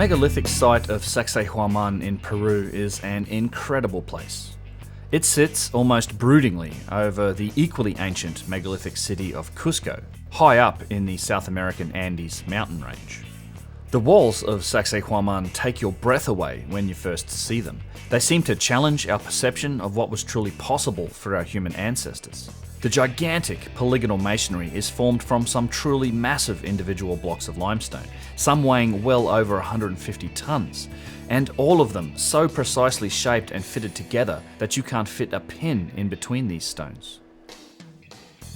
The megalithic site of Sacsayhuaman in Peru is an incredible place. It sits almost broodingly over the equally ancient megalithic city of Cusco, high up in the South American Andes mountain range. The walls of Sacsayhuaman take your breath away when you first see them. They seem to challenge our perception of what was truly possible for our human ancestors. The gigantic polygonal masonry is formed from some truly massive individual blocks of limestone, some weighing well over 150 tons, and all of them so precisely shaped and fitted together that you can't fit a pin in between these stones.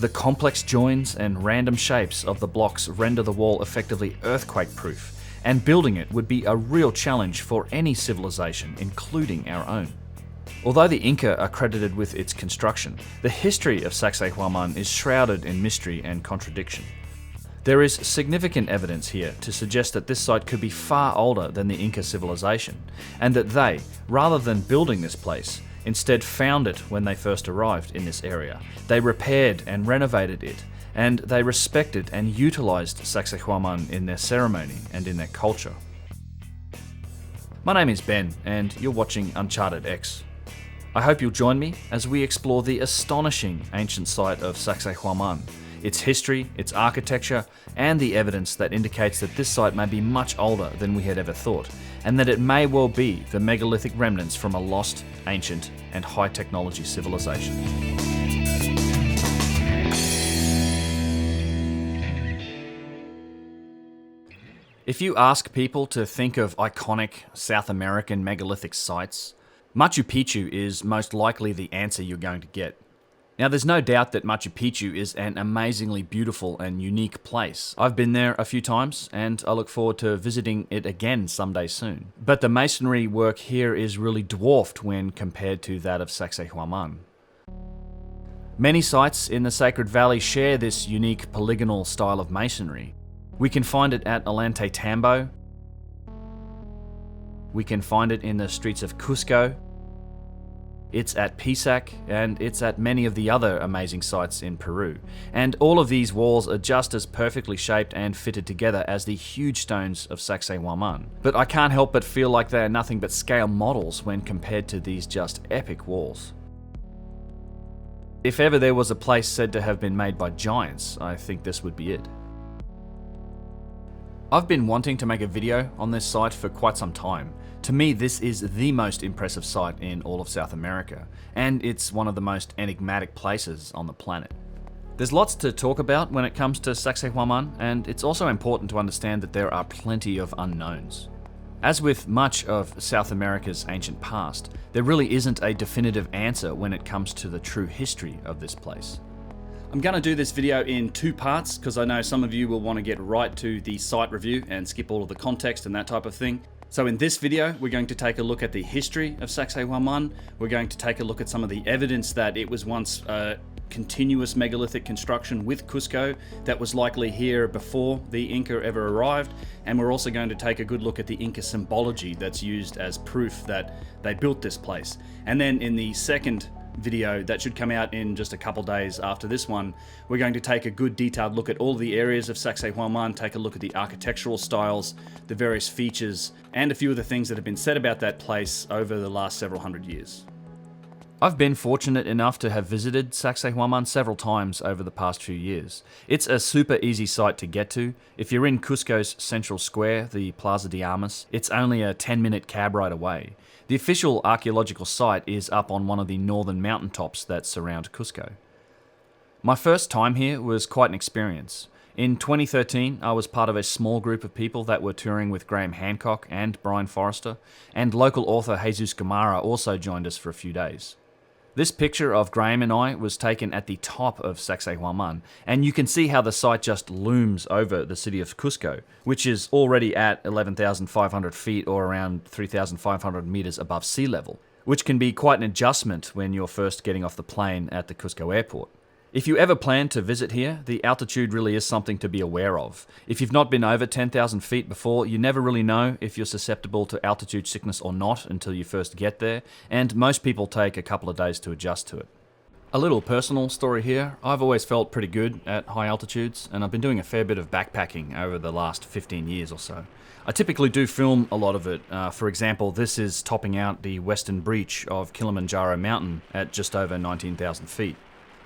The complex joins and random shapes of the blocks render the wall effectively earthquake-proof, and building it would be a real challenge for any civilization, including our own. Although the Inca are credited with its construction, the history of Sacsayhuaman is shrouded in mystery and contradiction. There is significant evidence here to suggest that this site could be far older than the Inca civilization, and that they, rather than building this place, instead found it when they first arrived in this area. They repaired and renovated it, and they respected and utilized Sacsayhuaman in their ceremony and in their culture. My name is Ben, and you're watching Uncharted X. I hope you'll join me as we explore the astonishing ancient site of Sacsayhuaman, its history, its architecture, and the evidence that indicates that this site may be much older than we had ever thought, and that it may well be the megalithic remnants from a lost, ancient, and high-technology civilization. If you ask people to think of iconic South American megalithic sites, Machu Picchu is most likely the answer you're going to get. Now, there's no doubt that Machu Picchu is an amazingly beautiful and unique place. I've been there a few times, and I look forward to visiting it again someday soon. But the masonry work here is really dwarfed when compared to that of Sacsayhuaman. Many sites in the Sacred Valley share this unique polygonal style of masonry. We can find it at Ollantay Tambo. We can find it in the streets of Cusco. It's at Pisac, and it's at many of the other amazing sites in Peru. And all of these walls are just as perfectly shaped and fitted together as the huge stones of Sacsayhuaman. But I can't help but feel like they are nothing but scale models when compared to these just epic walls. If ever there was a place said to have been made by giants, I think this would be it. I've been wanting to make a video on this site for quite some time. To me, this is the most impressive site in all of South America, and it's one of the most enigmatic places on the planet. There's lots to talk about when it comes to Sacsayhuaman, and it's also important to understand that there are plenty of unknowns. As with much of South America's ancient past, there really isn't a definitive answer when it comes to the true history of this place. I'm going to do this video in two parts because I know some of you will want to get right to the site review and skip all of the context and that type of thing. So in this video, we're going to take a look at the history of Sacsayhuaman. We're going to take a look at some of the evidence that it was once a continuous megalithic construction with Cusco that was likely here before the Inca ever arrived. And we're also going to take a good look at the Inca symbology that's used as proof that they built this place. And then in the second video that should come out in just a couple days after this one, we're going to take a good detailed look at all the areas of Sacsayhuaman, take a look at the architectural styles, the various features, and a few of the things that have been said about that place over the last several hundred years. I've been fortunate enough to have visited Sacsayhuaman several times over the past few years. It's a super easy site to get to. If you're in Cusco's central square, the Plaza de Armas, it's only a 10-minute cab ride away. The official archaeological site is up on one of the northern mountaintops that surround Cusco. My first time here was quite an experience. In 2013, I was part of a small group of people that were touring with Graham Hancock and Brian Forrester, and local author Jesus Gamarra also joined us for a few days. This picture of Graham and I was taken at the top of Sacsayhuaman, and you can see how the site just looms over the city of Cusco, which is already at 11,500 feet or around 3,500 meters above sea level, which can be quite an adjustment when you're first getting off the plane at the Cusco airport. If you ever plan to visit here, the altitude really is something to be aware of. If you've not been over 10,000 feet before, you never really know if you're susceptible to altitude sickness or not until you first get there, and most people take a couple of days to adjust to it. A little personal story here. I've always felt pretty good at high altitudes, and I've been doing a fair bit of backpacking over the last 15 years or so. I typically do film a lot of it. For example, this is topping out the western breach of Kilimanjaro mountain at just over 19,000 feet.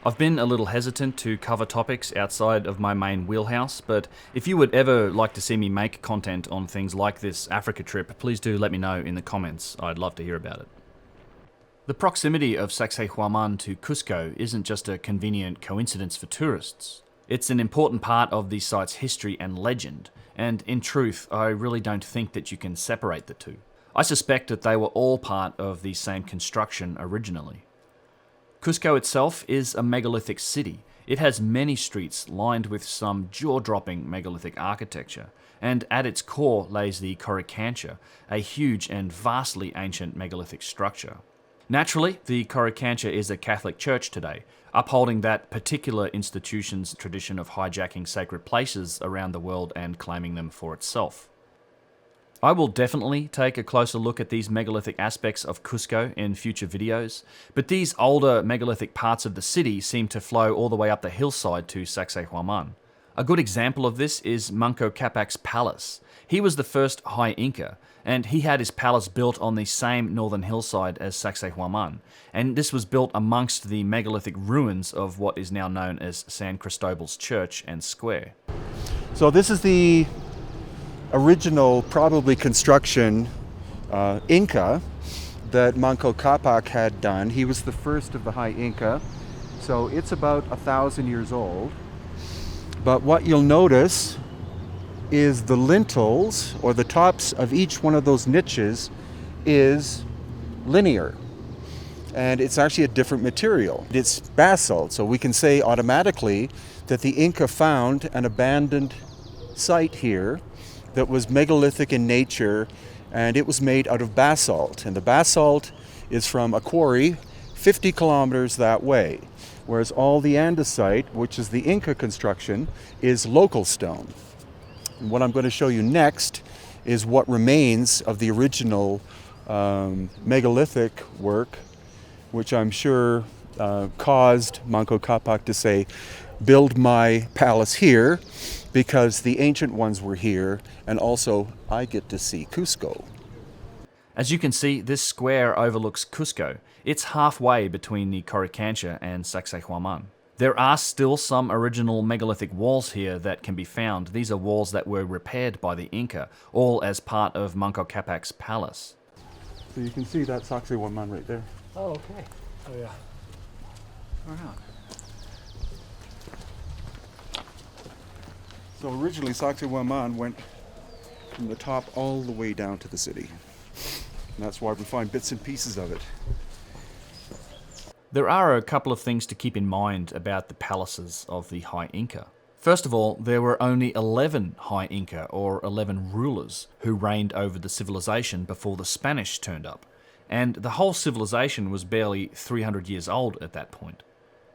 I've been a little hesitant to cover topics outside of my main wheelhouse, but if you would ever like to see me make content on things like this Africa trip, please do let me know in the comments. I'd love to hear about it. The proximity of Sacsayhuaman to Cusco isn't just a convenient coincidence for tourists. It's an important part of the site's history and legend, and in truth, I really don't think that you can separate the two. I suspect that they were all part of the same construction originally. Cusco itself is a megalithic city. It has many streets lined with some jaw-dropping megalithic architecture, and at its core lays the Coricancha, a huge and vastly ancient megalithic structure. Naturally, the Coricancha is a Catholic church today, upholding that particular institution's tradition of hijacking sacred places around the world and claiming them for itself. I will definitely take a closer look at these megalithic aspects of Cusco in future videos, but these older megalithic parts of the city seem to flow all the way up the hillside to Sacsayhuaman. A good example of this is Manco Capac's palace. He was the first High Inca, and he had his palace built on the same northern hillside as Sacsayhuaman, and this was built amongst the megalithic ruins of what is now known as San Cristobal's Church and Square. So this is the original, probably construction Inca that Manco Capac had done. He was the first of the High Inca, so it's about 1,000 years old. But what you'll notice is the lintels, or the tops of each one of those niches, is linear. And it's actually a different material. It's basalt, so we can say automatically that the Inca found an abandoned site here that was megalithic in nature, and it was made out of basalt. And the basalt is from a quarry 50 kilometers that way, whereas all the andesite, which is the Inca construction, is local stone. And what I'm going to show you next is what remains of the original megalithic work, which I'm sure caused Manco Capac to say, build my palace here, because the ancient ones were here, and also I get to see Cusco. As you can see, this square overlooks Cusco. It's halfway between the Coricancha and Sacsayhuaman. There are still some original megalithic walls here that can be found. These are walls that were repaired by the Inca, all as part of Manco Capac's palace. So you can see that Sacsayhuaman right there. Oh, okay. Oh, yeah. All right. So originally Sacsayhuaman went from the top all the way down to the city. And that's why we find bits and pieces of it. There are a couple of things to keep in mind about the palaces of the High Inca. First of all, there were only 11 High Inca, or 11 rulers, who reigned over the civilization before the Spanish turned up, and the whole civilization was barely 300 years old at that point.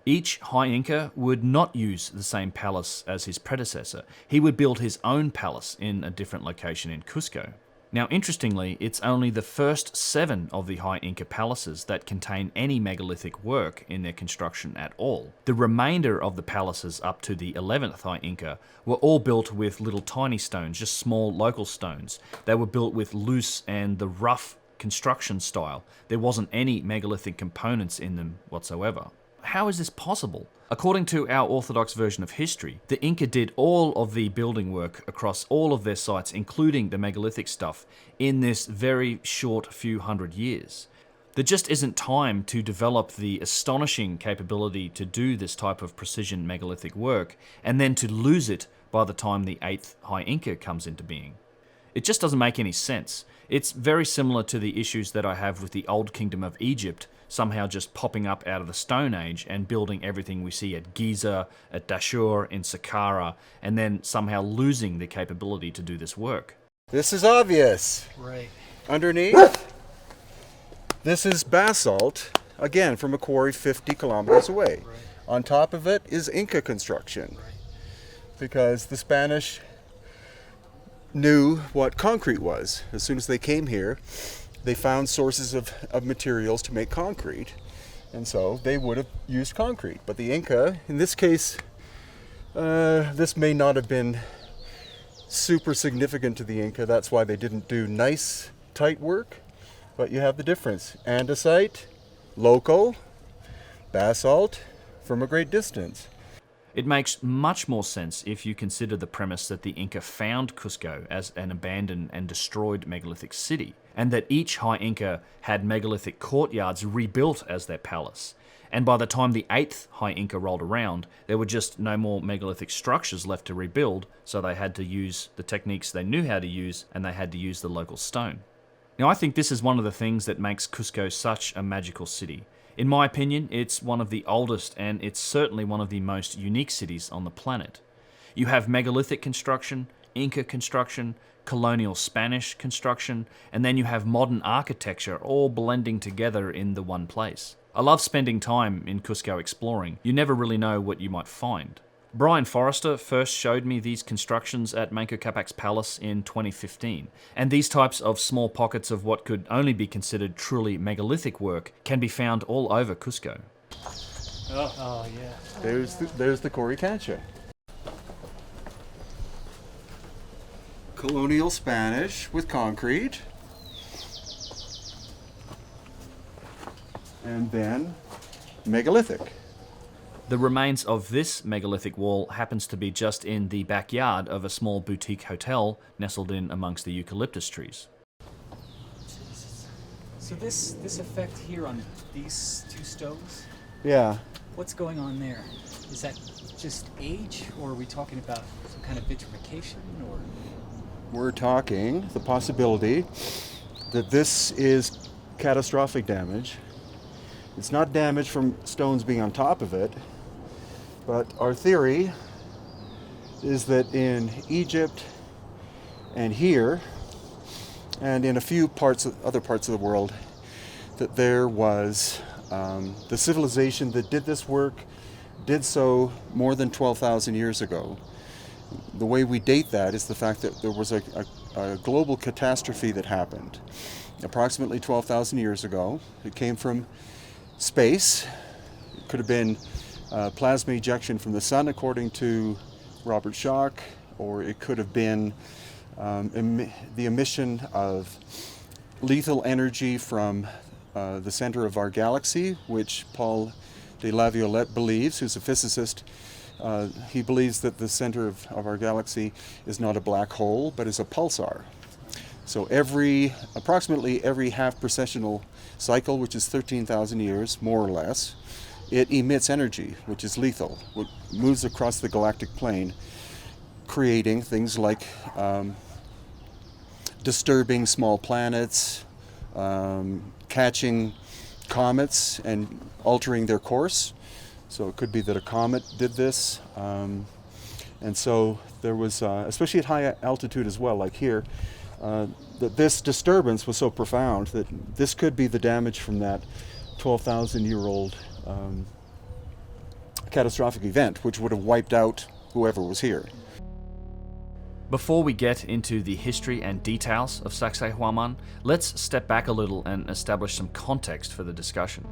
Each High Inca would not use the same palace as his predecessor. He would build his own palace in a different location in Cusco. Now, interestingly, it's only the first 7 of the High Inca palaces that contain any megalithic work in their construction at all. The remainder of the palaces up to the 11th High Inca were all built with little tiny stones, just small local stones. They were built with loose and the rough construction style. There wasn't any megalithic components in them whatsoever. How is this possible? According to our orthodox version of history, the Inca did all of the building work across all of their sites, including the megalithic stuff, in this very short few hundred years. There just isn't time to develop the astonishing capability to do this type of precision megalithic work, and then to lose it by the time the 8th High Inca comes into being. It just doesn't make any sense. It's very similar to the issues that I have with the Old Kingdom of Egypt somehow just popping up out of the Stone Age and building everything we see at Giza, at Dashur, in Saqqara, and then somehow losing the capability to do this work. This is obvious. Right. Underneath, this is basalt, again from a quarry 50 kilometers away. Right. On top of it is Inca construction, Right. because the Spanish knew what concrete was. As soon as they came here, they found sources of materials to make concrete, And so they would have used concrete. But the Inca, in this case, this may not have been super significant to the Inca. That's why they didn't do nice, tight work. But you have the difference. Andesite, local, basalt, from a great distance. It makes much more sense if you consider the premise that the Inca found Cusco as an abandoned and destroyed megalithic city, and that each High Inca had megalithic courtyards rebuilt as their palace. And by the time the 8th High Inca rolled around, there were just no more megalithic structures left to rebuild, so they had to use the techniques they knew how to use, and they had to use the local stone. Now, I think this is one of the things that makes Cusco such a magical city. In my opinion, it's one of the oldest and it's certainly one of the most unique cities on the planet. You have megalithic construction, Inca construction, colonial Spanish construction, and then you have modern architecture all blending together in the one place. I love spending time in Cusco exploring. You never really know what you might find. Brian Forrester first showed me these constructions at Manco Capac's palace in 2015, and these types of small pockets of what could only be considered truly megalithic work can be found all over Cusco. Oh yeah. There's the Coricancha. Colonial Spanish with concrete. And then megalithic. The remains of this megalithic wall happens to be just in the backyard of a small boutique hotel nestled in amongst the eucalyptus trees. Jesus. So this effect here on these two stones, Yeah. what's going on there? Is that just age, or are we talking about some kind of vitrification, or? We're talking the possibility that this is catastrophic damage. It's not damage from stones being on top of it, but our theory is that in Egypt and here, and in a few other parts of the world, that there was the civilization that did this work did so more than 12,000 years ago. The way we date that is the fact that there was a global catastrophe that happened approximately 12,000 years ago. It came from space. It could have been plasma ejection from the sun, according to Robert Schoch, or it could have been the emission of lethal energy from the center of our galaxy, which Paul de la Violette believes, who's a physicist. He believes that the center of our galaxy is not a black hole, but is a pulsar. So approximately every half precessional cycle, which is 13,000 years, more or less, it emits energy, which is lethal, which moves across the galactic plane, creating things like disturbing small planets, catching comets and altering their course. So it could be that a comet did this. And so there was, especially at high altitude as well, like here, that this disturbance was so profound that this could be the damage from that 12,000-year-old catastrophic event, which would have wiped out whoever was here. Before we get into the history and details of Sacsayhuaman, let's step back a little and establish some context for the discussion.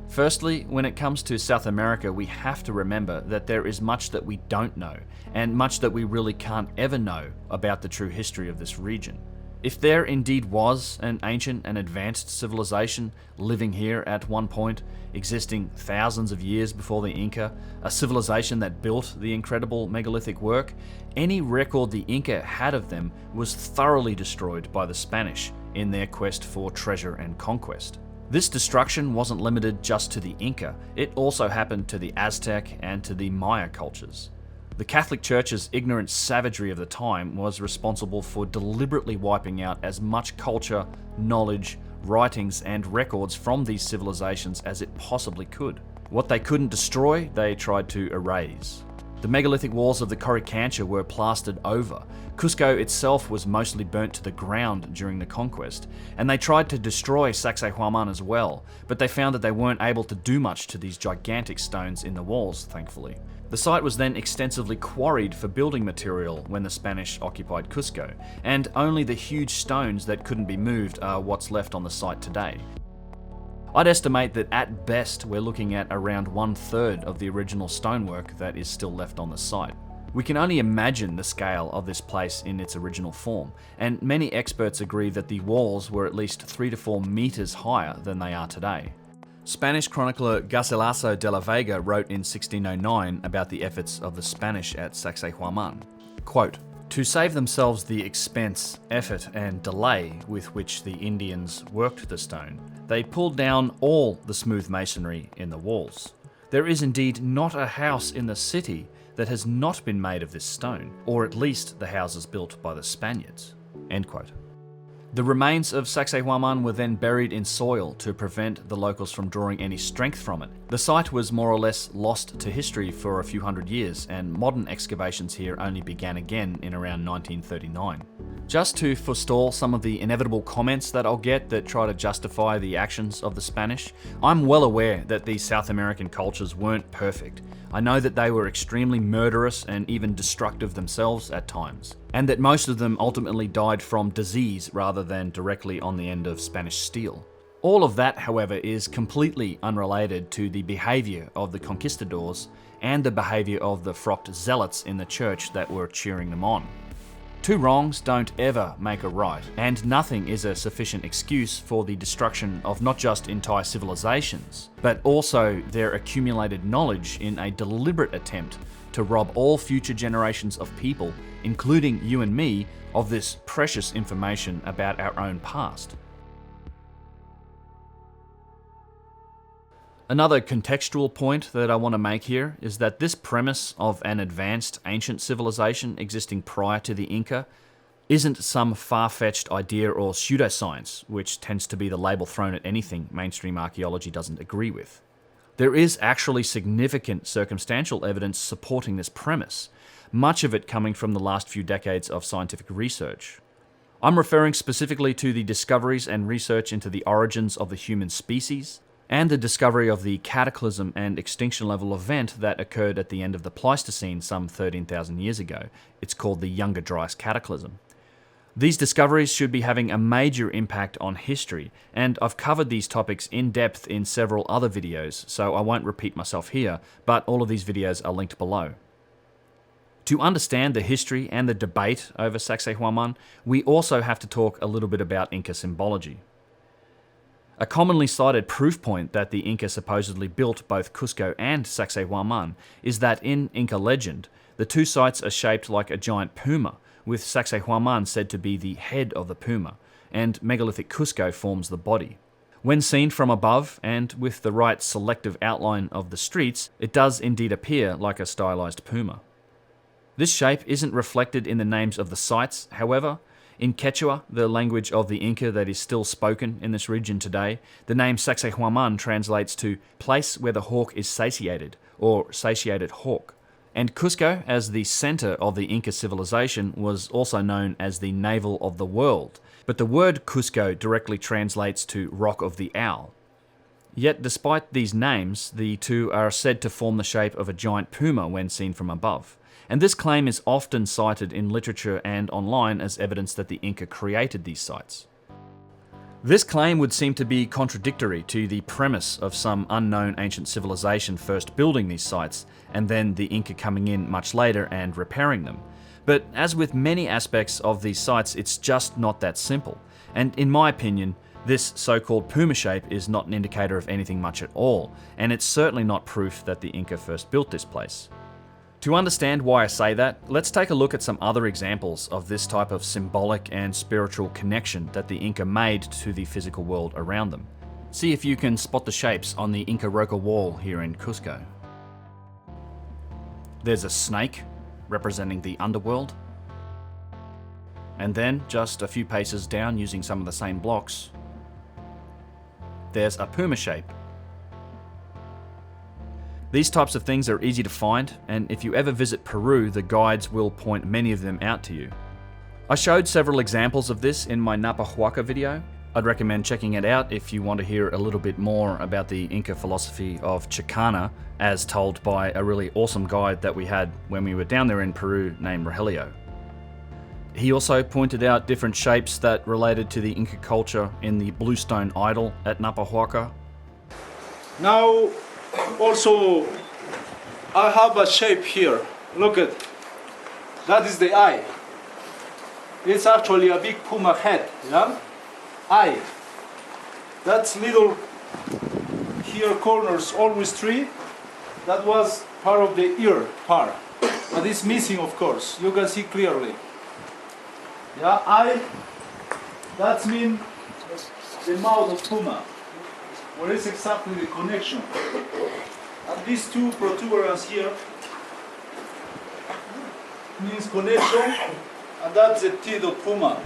Firstly, when it comes to South America, we have to remember that there is much that we don't know, and much that we really can't ever know about the true history of this region. If there indeed was an ancient and advanced civilization living here at one point, existing thousands of years before the Inca, a civilization that built the incredible megalithic work, any record the Inca had of them was thoroughly destroyed by the Spanish in their quest for treasure and conquest. This destruction wasn't limited just to the Inca, it also happened to the Aztec and to the Maya cultures. The Catholic Church's ignorant savagery of the time was responsible for deliberately wiping out as much culture, knowledge, writings, and records from these civilizations as it possibly could. What they couldn't destroy, they tried to erase. The megalithic walls of the Coricancha were plastered over. Cusco itself was mostly burnt to the ground during the conquest, and they tried to destroy Sacsayhuaman as well, but they found that they weren't able to do much to these gigantic stones in the walls, thankfully. The site was then extensively quarried for building material when the Spanish occupied Cusco, and only the huge stones that couldn't be moved are what's left on the site today. I'd estimate that at best we're looking at around 1/3 of the original stonework that is still left on the site. We can only imagine the scale of this place in its original form, and many experts agree that the walls were at least 3 to 4 meters higher than they are today. Spanish chronicler Garcilaso de la Vega wrote in 1609 about the efforts of the Spanish at Sacsayhuaman. Quote, "To save themselves the expense, effort, and delay with which the Indians worked the stone, they pulled down all the smooth masonry in the walls. There is indeed not a house in the city that has not been made of this stone, or at least the houses built by the Spaniards." End quote. The remains of Sacsayhuaman were then buried in soil to prevent the locals from drawing any strength from it. The site was more or less lost to history for a few hundred years, and modern excavations here only began again in around 1939. Just to forestall some of the inevitable comments that I'll get that try to justify the actions of the Spanish, I'm well aware that these South American cultures weren't perfect. I know that they were extremely murderous and even destructive themselves at times, and that most of them ultimately died from disease rather than directly on the end of Spanish steel. All of that, however, is completely unrelated to the behaviour of the conquistadors and the behaviour of the frocked zealots in the church that were cheering them on. Two wrongs don't ever make a right, and nothing is a sufficient excuse for the destruction of not just entire civilizations, but also their accumulated knowledge in a deliberate attempt to rob all future generations of people, including you and me, of this precious information about our own past. Another contextual point that I want to make here is that this premise of an advanced ancient civilization existing prior to the Inca isn't some far-fetched idea or pseudoscience, which tends to be the label thrown at anything mainstream archaeology doesn't agree with. There is actually significant circumstantial evidence supporting this premise, much of it coming from the last few decades of scientific research. I'm referring specifically to the discoveries and research into the origins of the human species, and the discovery of the cataclysm and extinction level event that occurred at the end of the Pleistocene some 13,000 years ago. It's called the Younger Dryas Cataclysm. These discoveries should be having a major impact on history, and I've covered these topics in depth in several other videos, so I won't repeat myself here, but all of these videos are linked below. To understand the history and the debate over Sacsayhuaman, we also have to talk a little bit about Inca symbology. A commonly cited proof point that the Inca supposedly built both Cusco and Sacsayhuaman is that in Inca legend, the two sites are shaped like a giant puma, with Sacsayhuaman said to be the head of the puma, and megalithic Cusco forms the body. When seen from above, and with the right selective outline of the streets, it does indeed appear like a stylized puma. This shape isn't reflected in the names of the sites, however. In Quechua, the language of the Inca that is still spoken in this region today, the name Sacsayhuaman translates to place where the hawk is satiated, or satiated hawk. And Cusco, as the center of the Inca civilization, was also known as the navel of the world, but the word Cusco directly translates to rock of the owl. Yet despite these names, the two are said to form the shape of a giant puma when seen from above. And this claim is often cited in literature and online as evidence that the Inca created these sites. This claim would seem to be contradictory to the premise of some unknown ancient civilization first building these sites, and then the Inca coming in much later and repairing them. But as with many aspects of these sites, it's just not that simple. And in my opinion, this so-called puma shape is not an indicator of anything much at all, and it's certainly not proof that the Inca first built this place. To understand why I say that, let's take a look at some other examples of this type of symbolic and spiritual connection that the Inca made to the physical world around them. See if you can spot the shapes on the Inca Roca wall here in Cusco. There's a snake, representing the underworld. And then, just a few paces down using some of the same blocks, there's a puma shape. These types of things are easy to find, and if you ever visit Peru, the guides will point many of them out to you. I showed several examples of this in my Napahuaca video. I'd recommend checking it out if you want to hear a little bit more about the Inca philosophy of Chicana, as told by a really awesome guide that we had when we were down there in Peru named Rogelio. He also pointed out different shapes that related to the Inca culture in the bluestone idol at Napahuaca. Now, also, I have a shape here. Look at, that is the eye. It's actually a big puma head, yeah? Eye. That's little, here corners, always three. That was part of the ear part. But it's missing, of course. You can see clearly. Yeah, eye. That's mean the mouth of puma. What is exactly the connection? And these two protuberance here means connection, and that's the teeth of puma.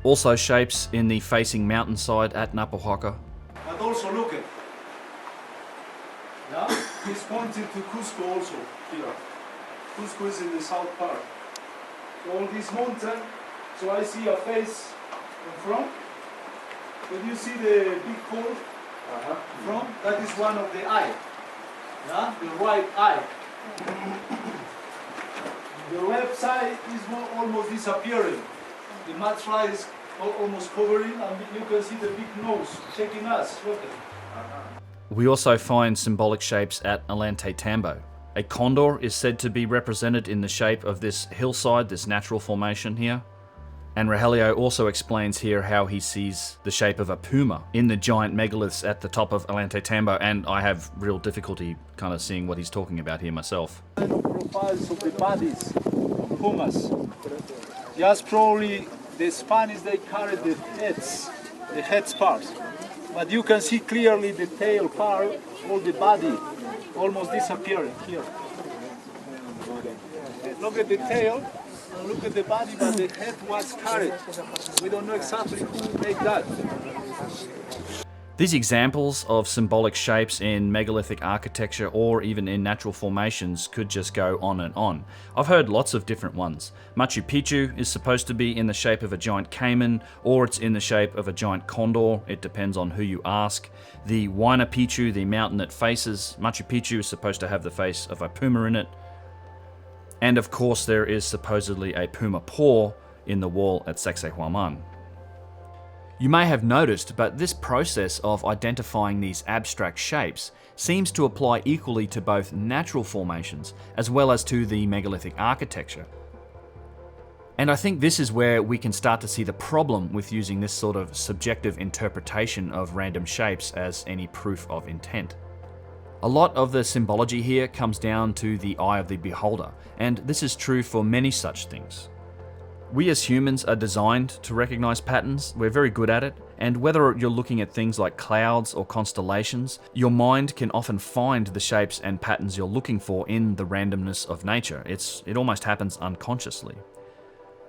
Also shapes in the facing mountainside at Napahuaca. But also look at, yeah, he's pointing to Cusco also here. Cusco is in the south part. So all this mountain, so I see a face in front. But you see the big hole in front? That is one of the eye. Yeah, the right eye. The left side is almost disappearing. The mudslide is almost covering, and you can see the big nose checking us. Look at it. We also find symbolic shapes at Alante Tambo. A condor is said to be represented in the shape of this hillside, this natural formation here. And Rogelio also explains here how he sees the shape of a puma in the giant megaliths at the top of Alante Tambo, and I have real difficulty kind of seeing what he's talking about here myself. Profiles of the bodies of pumas. Just probably the Spanish, they carry the heads part. But you can see clearly the tail part, all the body almost disappearing here. Look at the tail. Look at the body, but the head was carried. We don't know exactly who made that. These examples of symbolic shapes in megalithic architecture or even in natural formations could just go on and on. I've heard lots of different ones. Machu Picchu is supposed to be in the shape of a giant caiman, or it's in the shape of a giant condor. It depends on who you ask. The Huayna Picchu, the mountain that faces Machu Picchu, is supposed to have the face of a puma in it. And of course there is supposedly a puma paw in the wall at Sacsayhuaman. You may have noticed, but this process of identifying these abstract shapes seems to apply equally to both natural formations as well as to the megalithic architecture. And I think this is where we can start to see the problem with using this sort of subjective interpretation of random shapes as any proof of intent. A lot of the symbology here comes down to the eye of the beholder, and this is true for many such things. We as humans are designed to recognize patterns, we're very good at it, and whether you're looking at things like clouds or constellations, your mind can often find the shapes and patterns you're looking for in the randomness of nature. It almost happens unconsciously.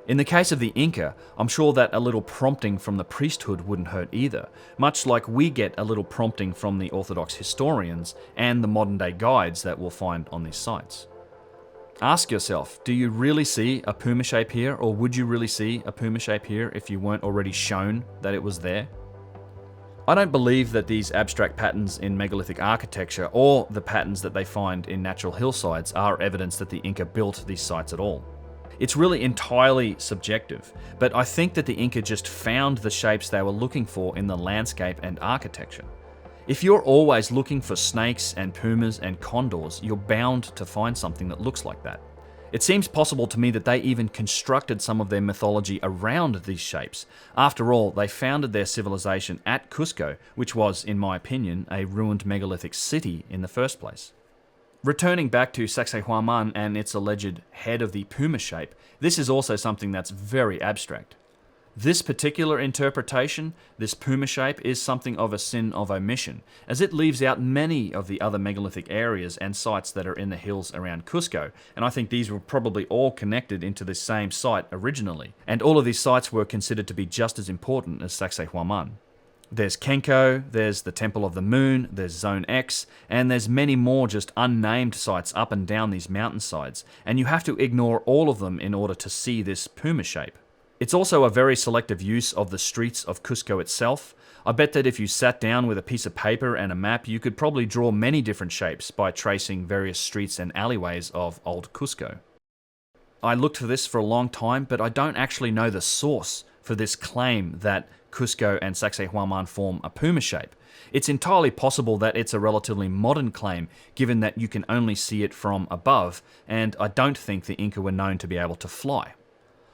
In the case of the Inca, I'm sure that a little prompting from the priesthood wouldn't hurt either, much like we get a little prompting from the Orthodox historians and the modern day guides that we'll find on these sites. Ask yourself, do you really see a puma shape here, or would you really see a puma shape here if you weren't already shown that it was there? I don't believe that these abstract patterns in megalithic architecture or the patterns that they find in natural hillsides are evidence that the Inca built these sites at all. It's really entirely subjective, but I think that the Inca just found the shapes they were looking for in the landscape and architecture. If you're always looking for snakes and pumas and condors, you're bound to find something that looks like that. It seems possible to me that they even constructed some of their mythology around these shapes. After all, they founded their civilization at Cusco, which was, in my opinion, a ruined megalithic city in the first place. Returning back to Sacsayhuaman and its alleged head of the puma shape, this is also something that's very abstract. This particular interpretation, this puma shape, is something of a sin of omission, as it leaves out many of the other megalithic areas and sites that are in the hills around Cusco, and I think these were probably all connected into the same site originally, and all of these sites were considered to be just as important as Sacsayhuaman. There's Kenko, there's the Temple of the Moon, there's Zone X, and there's many more just unnamed sites up and down these mountainsides, and you have to ignore all of them in order to see this puma shape. It's also a very selective use of the streets of Cusco itself. I bet that if you sat down with a piece of paper and a map, you could probably draw many different shapes by tracing various streets and alleyways of old Cusco. I looked for this for a long time, but I don't actually know the source for this claim that Cusco and Sacsayhuaman form a puma shape. It's entirely possible that it's a relatively modern claim, given that you can only see it from above, and I don't think the Inca were known to be able to fly.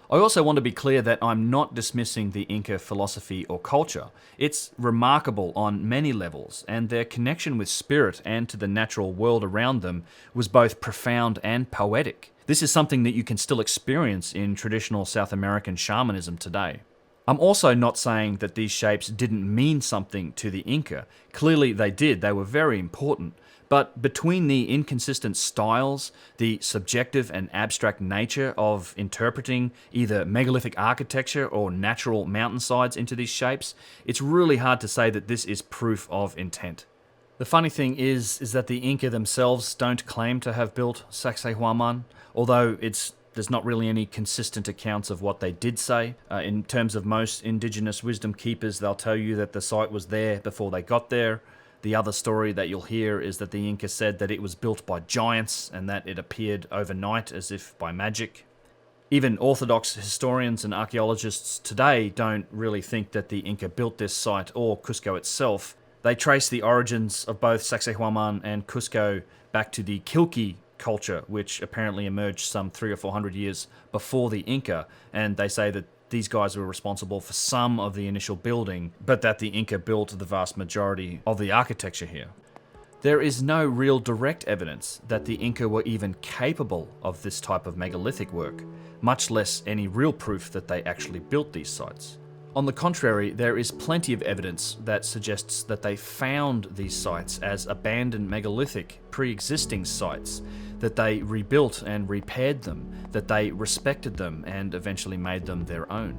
I also want to be clear that I'm not dismissing the Inca philosophy or culture. It's remarkable on many levels, and their connection with spirit and to the natural world around them was both profound and poetic. This is something that you can still experience in traditional South American shamanism today. I'm also not saying that these shapes didn't mean something to the Inca. Clearly they did, they were very important. But between the inconsistent styles, the subjective and abstract nature of interpreting either megalithic architecture or natural mountainsides into these shapes, it's really hard to say that this is proof of intent. The funny thing is that the Inca themselves don't claim to have built Sacsayhuaman, although there's not really any consistent accounts of what they did say. In terms of most indigenous wisdom keepers, they'll tell you that the site was there before they got there. The other story that you'll hear is that the Inca said that it was built by giants and that it appeared overnight as if by magic. Even orthodox historians and archaeologists today don't really think that the Inca built this site or Cusco itself. They trace the origins of both Sacsayhuaman and Cusco back to the Quilchi culture, which apparently emerged some 300 or 400 years before the Inca, and they say that these guys were responsible for some of the initial building, but that the Inca built the vast majority of the architecture here. There is no real direct evidence that the Inca were even capable of this type of megalithic work, much less any real proof that they actually built these sites. On the contrary, there is plenty of evidence that suggests that they found these sites as abandoned megalithic, pre-existing sites, that they rebuilt and repaired them, that they respected them and eventually made them their own.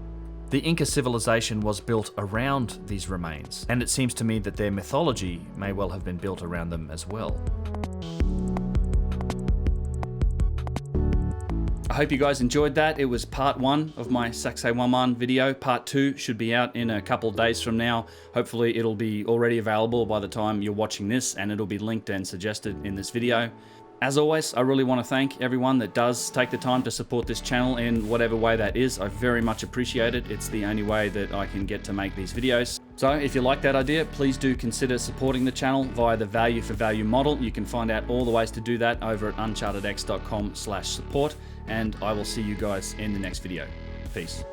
The Inca civilization was built around these remains, and it seems to me that their mythology may well have been built around them as well. I hope you guys enjoyed that. It was part 1 of my Sacsayhuaman video. Part 2 should be out in a couple of days from now. Hopefully it'll be already available by the time you're watching this, and it'll be linked and suggested in this video. As always, I really want to thank everyone that does take the time to support this channel in whatever way that is. I very much appreciate it. It's the only way that I can get to make these videos. So if you like that idea, please do consider supporting the channel via the value for value model. You can find out all the ways to do that over at unchartedx.com/support, and I will see you guys in the next video. Peace.